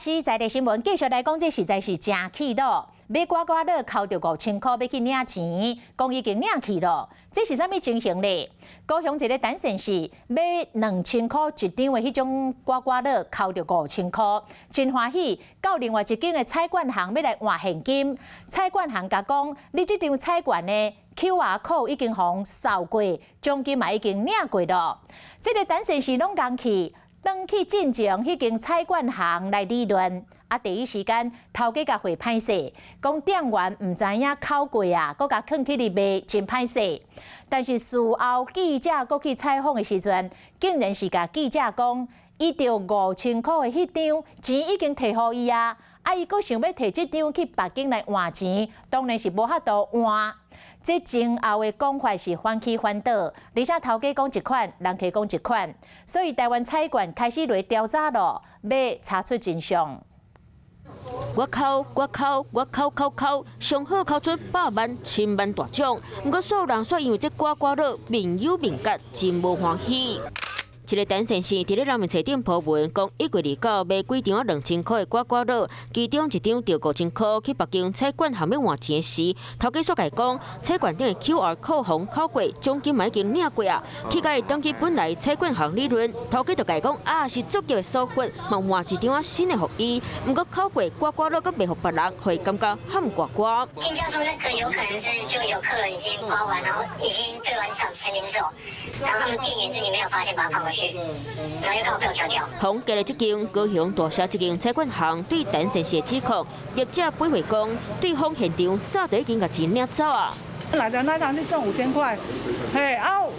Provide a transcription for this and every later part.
时在地新闻继续来讲，这实在是真气咯！买刮刮乐扣着5000块要去领钱，讲已经领去了，这是啥物情形呢？高雄一个单身是买2000块一张的迄种刮刮乐，扣着5000块，真欢喜。到另外一间的彩券行要来换现金，彩券行甲讲，你这张彩券呢 QR code 已经互扫过，奖金嘛已经领过了。这个单身是拢讲去。当去进前，迄间彩券行来理论，第一时间头家甲会歹势，讲店员唔知影考过啊，佮甲囥起哩卖真歹势。但是事后记者佮去采访的时阵，竟然是甲记者讲，伊着5000块的迄张钱已经摕互伊啊，伊佮想要摕即张去别间来换钱，当然是无法度换。这前后的讲法是反起反倒，而且头家讲一款，人客讲一款，所以台湾彩券开始来调查咯，要查出真相。我扣，上好扣出100万、1000万大奖，不过所有人却因为这刮刮乐面有面结，真无欢喜。一个单身是伫咧人民册顶 po 文，讲1月29买几张2000块的刮刮乐，其中一张着5000块，去北京彩券行要换钱时，头家所甲讲，彩券顶的 QR code 互考过，奖金嘛已经领过啊。去甲伊登记本来彩券行理论，头家就甲伊讲啊是足够的疏忽，嘛换一张新的互伊。不过考过刮刮乐，佮卖互别人，会感觉很刮刮。听教说那个有可能是就有客人已经刮完，然后已经对完场钱领走，然后他们店员自己没有发现，把它放回去。然后又靠被我调掉。红加了这间高雄大厦一间彩券行对单身是指控，业者背回讲，对方现场早就已经把钱领走啊。来的那张是中5000块，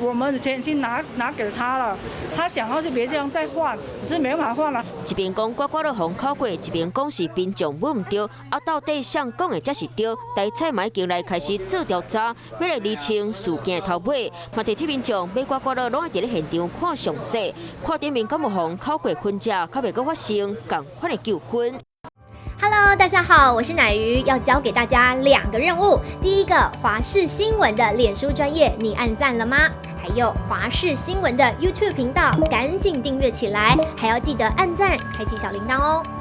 我们的钱已经拿给他了，他想要去别地方再换，可是没办法换了。一边讲刮刮乐红考过，一边讲是民众买唔对，到底谁讲的才是对？台彩嘛已经来开始做调查，要来厘清事件的头尾。嘛，地区民众买刮刮乐拢爱伫咧现场看详细，看顶面敢有红考过分者，较袂阁发生共款的纠纷。Hello， 大家好，我是乃瑜，要教给大家2个任务。第一个，华视新闻的脸书专页，你按赞了吗？还有华视新闻的 YouTube 频道，赶紧订阅起来，还要记得按赞，开启小铃铛哦。